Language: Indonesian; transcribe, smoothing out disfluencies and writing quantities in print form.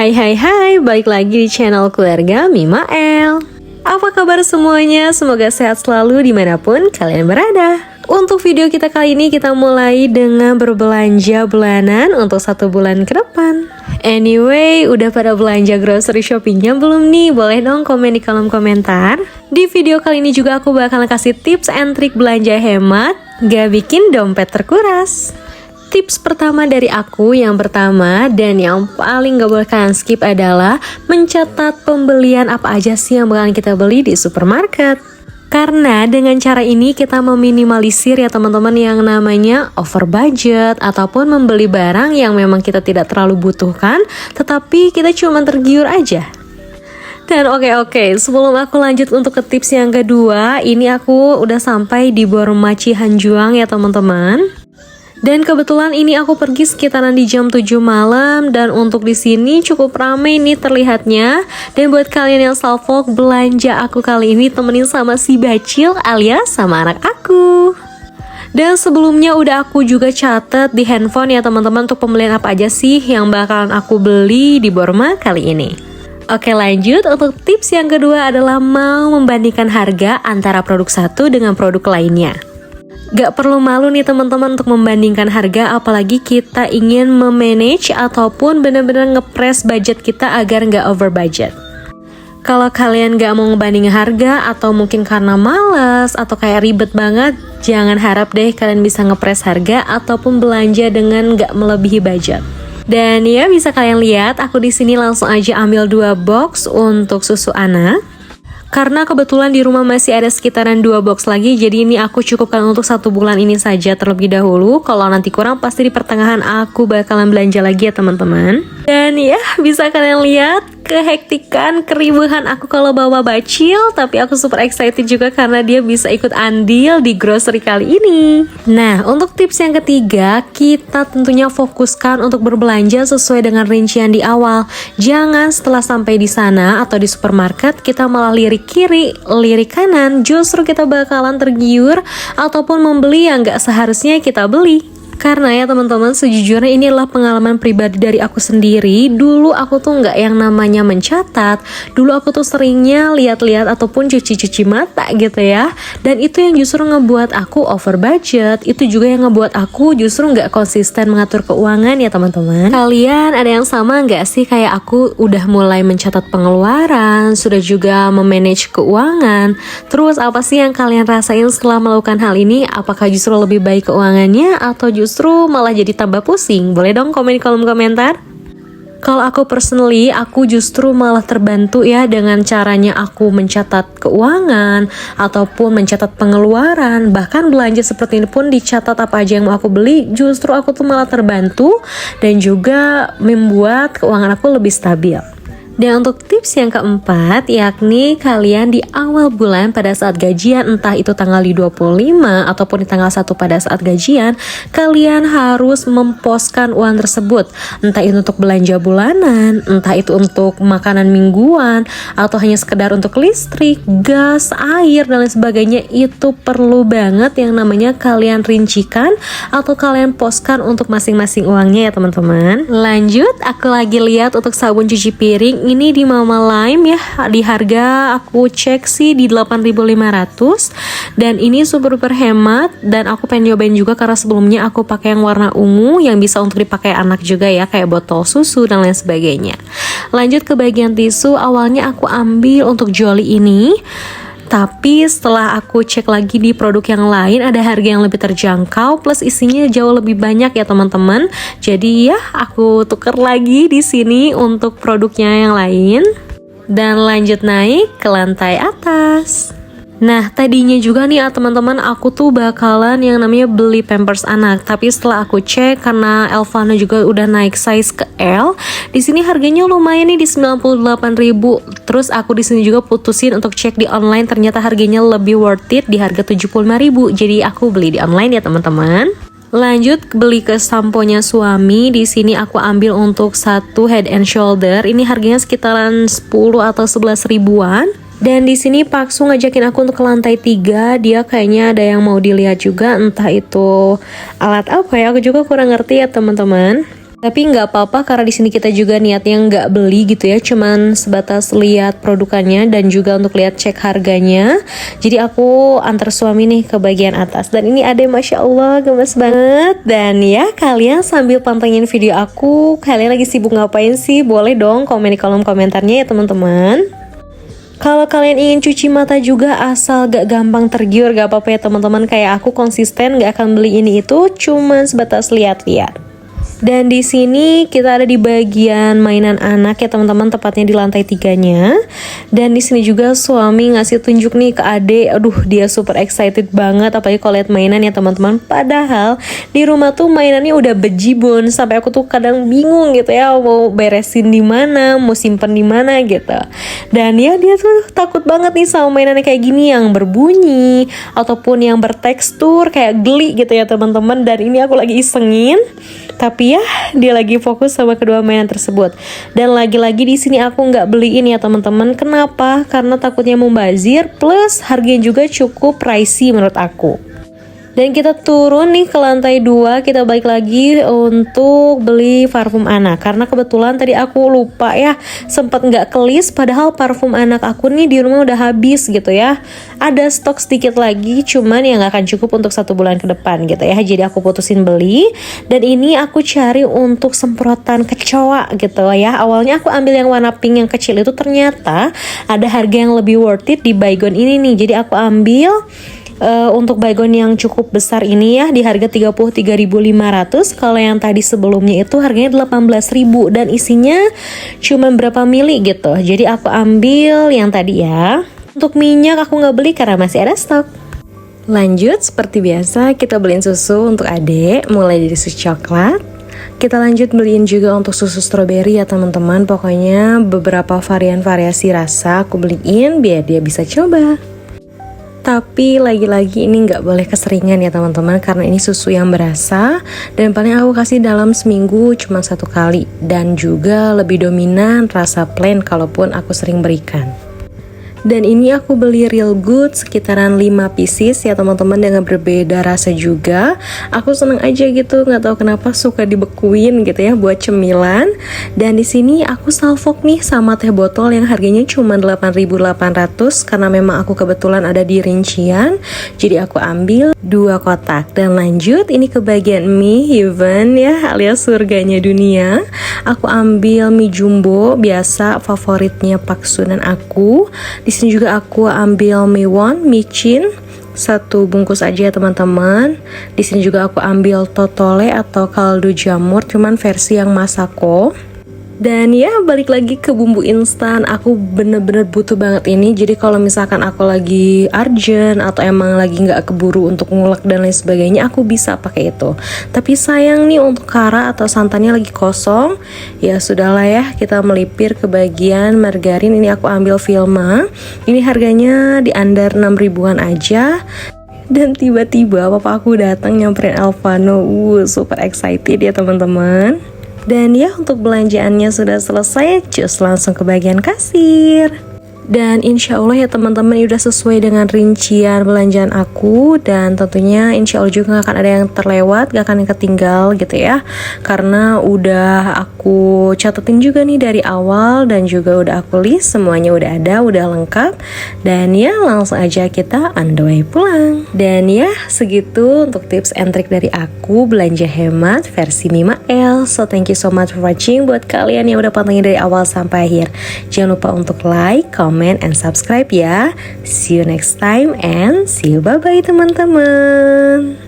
Hai hai hai, balik lagi di channel keluarga Mimael. Apa kabar semuanya? Semoga sehat selalu dimanapun kalian berada. Untuk video kita kali ini kita mulai dengan berbelanja bulanan untuk 1 bulan ke depan. Anyway, udah pada belanja grocery shoppingnya belum nih? Boleh dong komen di kolom komentar. Di video kali ini juga aku bakalan kasih tips and trik belanja hemat, gak bikin dompet terkuras. Tips pertama dari aku, yang pertama dan yang paling gak boleh kalian skip adalah mencatat pembelian apa aja sih yang bakalan kita beli di supermarket. Karena dengan cara ini kita meminimalisir ya teman-teman yang namanya over budget ataupun membeli barang yang memang kita tidak terlalu butuhkan tetapi kita cuma tergiur aja. Dan oke, sebelum aku lanjut untuk ke tips yang kedua, ini aku udah sampai di Borma Cihanjuang ya teman-teman. Dan kebetulan ini aku pergi sekitaran di jam 7 malam dan untuk di sini cukup ramai nih terlihatnya. Dan buat kalian yang salvok, belanja aku kali ini temenin sama si Bacil alias sama anak aku. Dan sebelumnya udah aku juga catat di handphone ya teman-teman untuk pembelian apa aja sih yang bakalan aku beli di Borma kali ini. Oke, lanjut untuk tips yang kedua adalah mau membandingkan harga antara produk satu dengan produk lainnya. Gak perlu malu nih teman-teman untuk membandingkan harga, apalagi kita ingin memanage ataupun benar-benar ngepres budget kita agar gak over budget. Kalau kalian gak mau ngebandingin harga atau mungkin karena males atau kayak ribet banget, jangan harap deh kalian bisa ngepres harga ataupun belanja dengan gak melebihi budget. Dan ya bisa kalian lihat aku di sini langsung aja ambil 2 box untuk susu anak. Karena kebetulan di rumah masih ada sekitaran 2 box lagi, jadi ini aku cukupkan untuk 1 bulan ini saja terlebih dahulu. Kalau nanti kurang pasti di pertengahan aku bakalan belanja lagi ya teman-teman. Dan ya bisa kalian lihat kehektikan, keribuhan aku kalau bawa Bacil, tapi aku super excited juga karena dia bisa ikut andil di grocery kali ini. Nah, untuk tips yang ketiga, kita tentunya fokuskan untuk berbelanja sesuai dengan rincian di awal. Jangan setelah sampai di sana atau di supermarket kita malah lirik kiri, lirik kanan, justru kita bakalan tergiur ataupun membeli yang gak seharusnya kita beli. Karena ya teman-teman, sejujurnya ini adalah pengalaman pribadi dari aku sendiri. Dulu aku tuh nggak yang namanya mencatat. Dulu aku tuh seringnya lihat-lihat ataupun cuci-cuci mata gitu ya. Dan itu yang justru ngebuat aku over budget. Itu juga yang ngebuat aku justru nggak konsisten mengatur keuangan ya teman-teman. Kalian ada yang sama nggak sih kayak aku udah mulai mencatat pengeluaran, sudah juga memanage keuangan. Terus apa sih yang kalian rasain setelah melakukan hal ini? Apakah justru lebih baik keuangannya atau justru malah jadi tambah pusing? Boleh dong komen di kolom komentar. Kalau aku personally, aku justru malah terbantu ya dengan caranya aku mencatat keuangan ataupun mencatat pengeluaran. Bahkan belanja seperti ini pun dicatat apa aja yang mau aku beli. Justru aku tuh malah terbantu dan juga membuat keuangan aku lebih stabil. Dan untuk tips yang keempat, yakni kalian di awal bulan pada saat gajian, entah itu tanggal di 25 ataupun di tanggal 1 pada saat gajian, kalian harus memposkan uang tersebut. Entah itu untuk belanja bulanan, entah itu untuk makanan mingguan, atau hanya sekedar untuk listrik, gas, air, dan lain sebagainya. Itu perlu banget yang namanya kalian rincikan atau kalian poskan untuk masing-masing uangnya ya teman-teman. Lanjut, aku lagi lihat untuk sabun cuci piring. Ini di Mama Lime ya, di harga aku cek sih di 8.500 dan ini super hemat. Dan aku pengen nyobain juga karena sebelumnya aku pakai yang warna ungu yang bisa untuk dipakai anak juga ya, kayak botol susu dan lain sebagainya. Lanjut ke bagian tisu, awalnya aku ambil untuk Jolly ini, tapi setelah aku cek lagi di produk yang lain ada harga yang lebih terjangkau plus isinya jauh lebih banyak ya teman-teman. Jadi ya aku tuker lagi di sini untuk produknya yang lain dan lanjut naik ke lantai atas. Nah, tadinya juga nih teman-teman aku tuh bakalan yang namanya beli Pampers anak, tapi setelah aku cek karena Elvana juga udah naik size ke L, di sini harganya lumayan nih di 98.000. Terus aku di sini juga putusin untuk cek di online, ternyata harganya lebih worth it di harga 75.000. Jadi aku beli di online ya teman-teman. Lanjut beli ke samponya suami. Di sini aku ambil untuk 1 Head and Shoulder. Ini harganya sekitaran 10 atau 11 ribuan. Dan di sini Pak Su ngajakin aku untuk ke lantai 3. Dia kayaknya ada yang mau dilihat juga, entah itu alat apa ya, aku juga kurang ngerti ya teman-teman. Tapi nggak apa-apa karena di sini kita juga niatnya nggak beli gitu ya, cuman sebatas lihat produkannya dan juga untuk lihat cek harganya. Jadi aku antar suami nih ke bagian atas dan ini ada Masya Allah gemes banget. Dan ya kalian sambil pantengin video aku, kalian lagi sibuk ngapain sih? Boleh dong komen di kolom komentarnya ya teman-teman. Kalau kalian ingin cuci mata juga asal gak gampang tergiur, gak apa-apa ya teman-teman. Kayak aku konsisten gak akan beli ini itu, cuman sebatas lihat-lihat. Dan di sini kita ada di bagian mainan anak ya teman-teman, tepatnya di lantai 3-nya. Dan di sini juga suami ngasih tunjuk nih ke adek. Aduh, dia super excited banget apalagi kalau lihat mainan ya teman-teman. Padahal di rumah tuh mainannya udah bejibun sampai aku tuh kadang bingung gitu ya, mau beresin di mana, mau simpen di mana gitu. Dan ya dia tuh takut banget nih sama mainannya kayak gini yang berbunyi ataupun yang bertekstur kayak geli gitu ya teman-teman. Dan ini aku lagi isengin. Tapi ya dia lagi fokus sama kedua mainan tersebut. Dan lagi-lagi di sini aku nggak beliin ya teman-teman. Kenapa? Karena takutnya membazir, plus harganya juga cukup pricey menurut aku. Dan kita turun nih ke lantai 2, kita balik lagi untuk beli parfum anak. Karena kebetulan tadi aku lupa ya, sempat nggak kelis, padahal parfum anak aku nih di rumah udah habis gitu ya. Ada stok sedikit lagi, cuman yang nggak akan cukup untuk 1 bulan ke depan gitu ya. Jadi aku putusin beli, dan ini aku cari untuk semprotan kecoa gitu ya. Awalnya aku ambil yang warna pink yang kecil itu, ternyata ada harga yang lebih worth it di Baygon ini nih. Jadi aku ambil untuk Baygon yang cukup besar ini ya di harga 33.500. Kalau yang tadi sebelumnya itu harganya 18.000 dan isinya cuma berapa mili gitu. Jadi aku ambil yang tadi ya. Untuk minyak aku nggak beli karena masih ada stok. Lanjut seperti biasa kita beliin susu untuk adek, mulai dari susu coklat. Kita lanjut beliin juga untuk susu stroberi ya teman-teman. Pokoknya beberapa varian-variasi rasa aku beliin biar dia bisa coba. Tapi lagi-lagi ini nggak boleh keseringan ya teman-teman, karena ini susu yang berasa dan paling aku kasih dalam seminggu cuma 1 kali. Dan juga lebih dominan rasa plain kalaupun aku sering berikan. Dan ini aku beli Real Good sekitaran 5 pieces ya teman-teman, dengan berbeda rasa juga. Aku seneng aja gitu, nggak tahu kenapa suka dibekuin gitu ya buat cemilan. Dan di sini aku salvok nih sama teh botol yang harganya cuma 8.800 karena memang aku kebetulan ada di rincian. Jadi aku ambil 2 kotak. Dan lanjut ini ke bagian mie heaven ya, alias surganya dunia. Aku ambil mie jumbo biasa, favoritnya Pak Sunan aku. Di sini juga aku ambil mie won, micin 1 bungkus aja ya teman-teman. Di sini juga aku ambil totole atau kaldu jamur, cuman versi yang masako. Dan ya balik lagi ke bumbu instan, aku bener-bener butuh banget ini. Jadi kalau misalkan aku lagi urgent atau emang lagi nggak keburu untuk ngulek dan lain sebagainya, aku bisa pakai itu. Tapi sayang nih untuk kara atau santannya lagi kosong. Ya sudahlah ya, kita melipir ke bagian margarin. Ini aku ambil Vilma. Ini harganya di under 6 ribuan aja. Dan tiba-tiba papa aku datang nyamperin Alvano. Super excited ya teman-teman. Dan ya untuk belanjaannya sudah selesai, cus langsung ke bagian kasir. Dan insya Allah ya teman-teman udah sesuai dengan rincian belanjaan aku. Dan tentunya insya Allah juga gak akan ada yang terlewat, gak akan yang ketinggal gitu ya. Karena udah aku catetin juga nih dari awal. Dan juga udah aku list, semuanya udah ada, udah lengkap. Dan ya langsung aja kita on the way pulang. Dan ya segitu untuk tips and trick dari aku belanja hemat versi Mima L. So thank you so much for watching. Buat kalian yang udah pantengin dari awal sampai akhir, jangan lupa untuk like, comment, and subscribe ya. See you next time and see you, bye bye teman-teman.